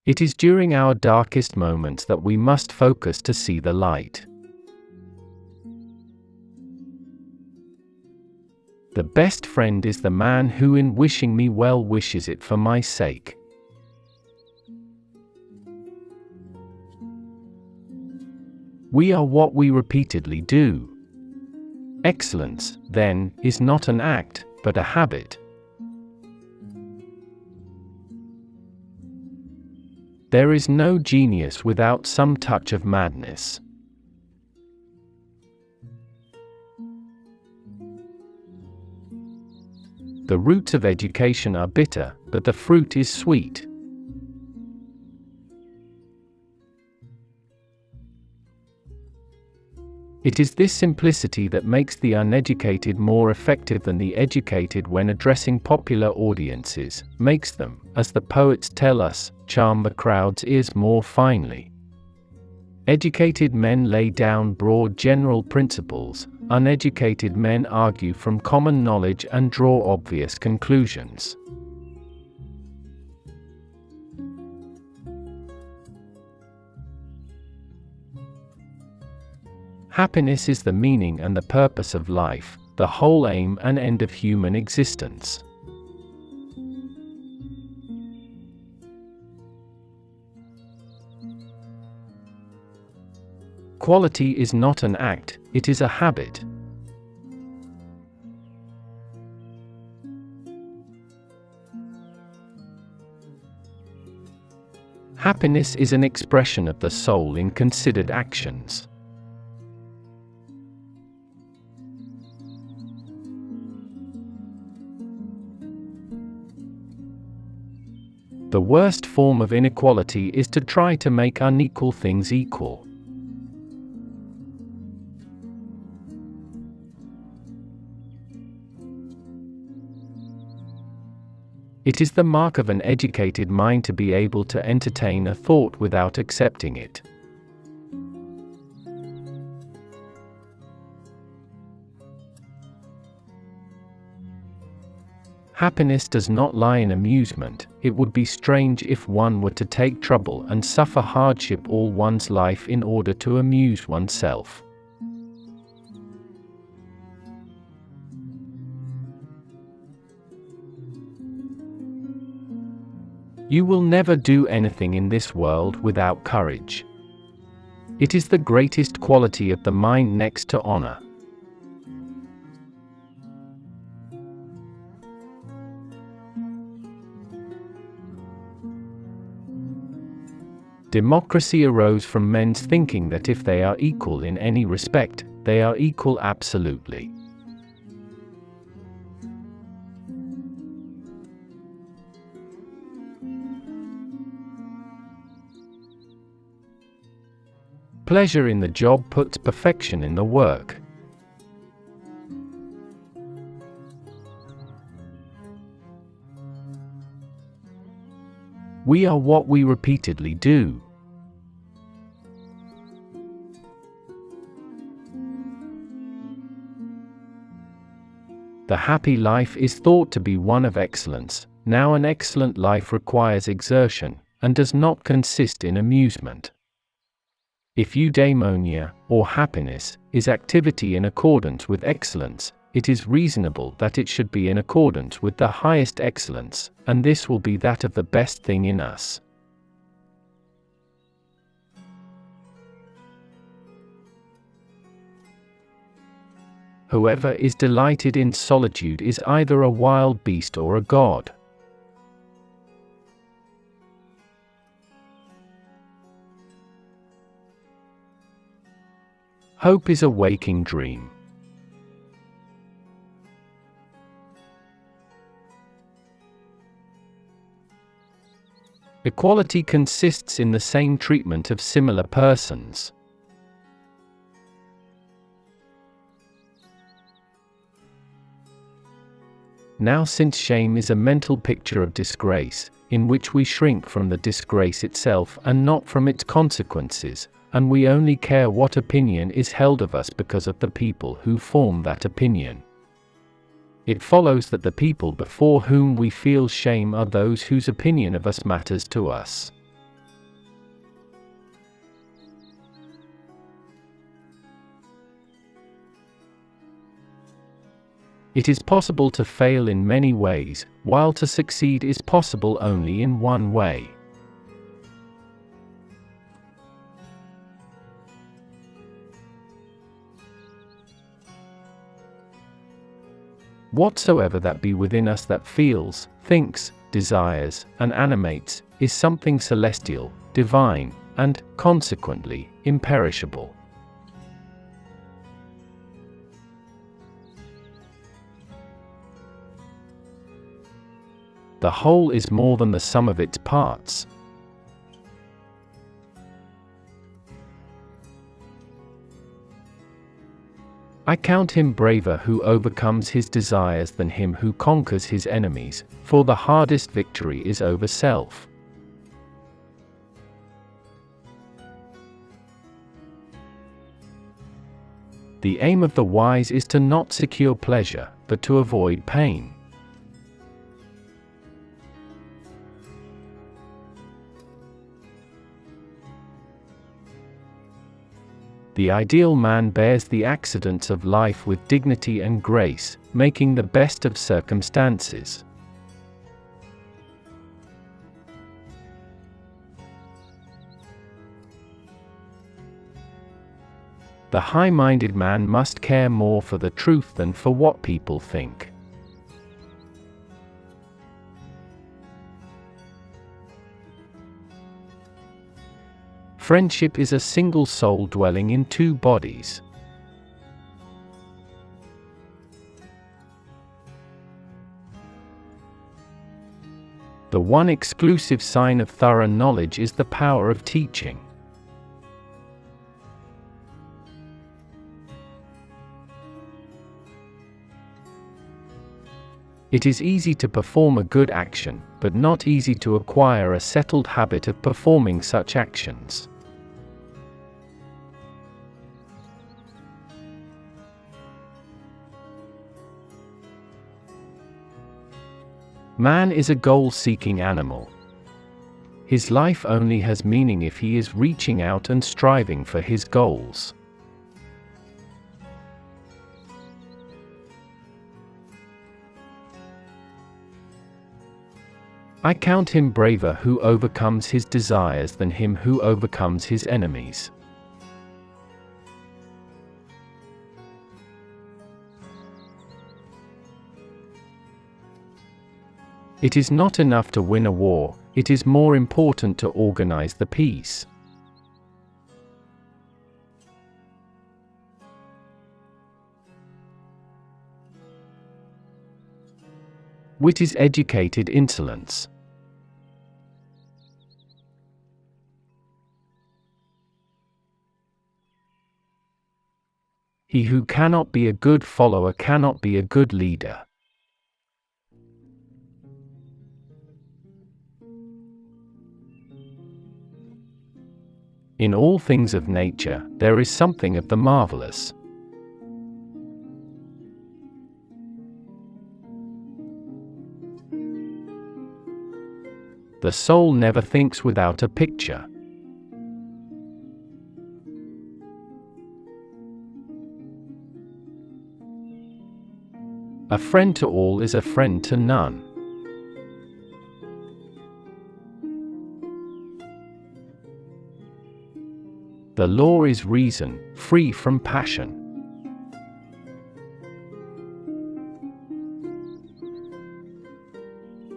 It is during our darkest moments that we must focus to see the light. The best friend is the man who in wishing me well wishes it for my sake. We are what we repeatedly do. Excellence, then, is not an act, but a habit. There is no genius without some touch of madness. The roots of education are bitter, but the fruit is sweet. It is this simplicity that makes the uneducated more effective than the educated when addressing popular audiences, makes them, as the poets tell us, charm the crowd's ears more finely. Educated men lay down broad general principles, uneducated men argue from common knowledge and draw obvious conclusions. Happiness is the meaning and the purpose of life, the whole aim and end of human existence. Quality is not an act, it is a habit. Happiness is an expression of the soul in considered actions. The worst form of inequality is to try to make unequal things equal. It is the mark of an educated mind to be able to entertain a thought without accepting it. Happiness does not lie in amusement. It would be strange if one were to take trouble and suffer hardship all one's life in order to amuse oneself. You will never do anything in this world without courage. It is the greatest quality of the mind next to honor. Democracy arose from men's thinking that if they are equal in any respect, they are equal absolutely. Pleasure in the job puts perfection in the work. We are what we repeatedly do. The happy life is thought to be one of excellence. Now an excellent life requires exertion, and does not consist in amusement. If eudaimonia, or happiness, is activity in accordance with excellence, it is reasonable that it should be in accordance with the highest excellence, and this will be that of the best thing in us. Whoever is delighted in solitude is either a wild beast or a god. Hope is a waking dream. Equality consists in the same treatment of similar persons. Now, since shame is a mental picture of disgrace, in which we shrink from the disgrace itself and not from its consequences, and we only care what opinion is held of us because of the people who form that opinion, it follows that the people before whom we feel shame are those whose opinion of us matters to us. It is possible to fail in many ways, while to succeed is possible only in one way. Whatsoever that be within us that feels, thinks, desires, and animates, is something celestial, divine, and, consequently, imperishable. The whole is more than the sum of its parts. I count him braver who overcomes his desires than him who conquers his enemies, for the hardest victory is over self. The aim of the wise is to not secure pleasure, but to avoid pain. The ideal man bears the accidents of life with dignity and grace, making the best of circumstances. The high-minded man must care more for the truth than for what people think. Friendship is a single soul dwelling in two bodies. The one exclusive sign of thorough knowledge is the power of teaching. It is easy to perform a good action, but not easy to acquire a settled habit of performing such actions. Man is a goal-seeking animal. His life only has meaning if he is reaching out and striving for his goals. I count him braver who overcomes his desires than him who overcomes his enemies. It is not enough to win a war, it is more important to organize the peace. Wit is educated insolence. He who cannot be a good follower cannot be a good leader. In all things of nature, there is something of the marvelous. The soul never thinks without a picture. A friend to all is a friend to none. The law is reason, free from passion.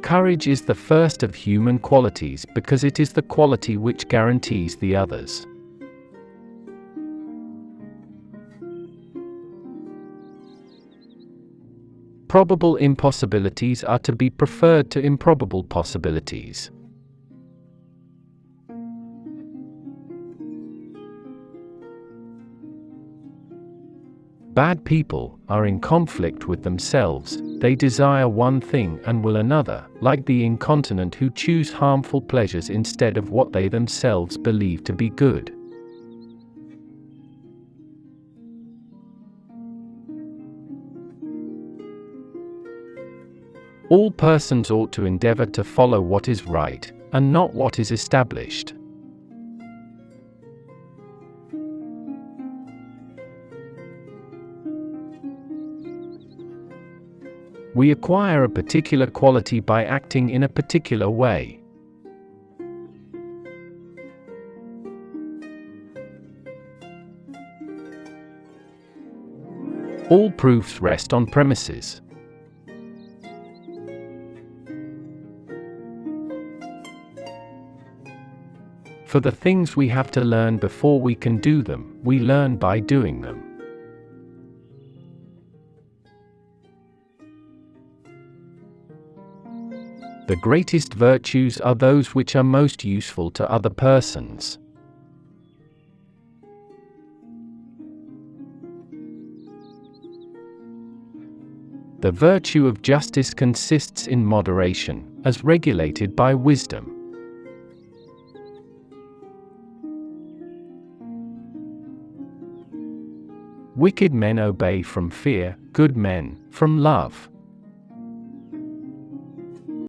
Courage is the first of human qualities because it is the quality which guarantees the others. Probable impossibilities are to be preferred to improbable possibilities. Bad people are in conflict with themselves, they desire one thing and will another, like the incontinent who choose harmful pleasures instead of what they themselves believe to be good. All persons ought to endeavor to follow what is right, and not what is established. We acquire a particular quality by acting in a particular way. All proofs rest on premises. For the things we have to learn before we can do them, we learn by doing them. The greatest virtues are those which are most useful to other persons. The virtue of justice consists in moderation, as regulated by wisdom. Wicked men obey from fear, good men from love.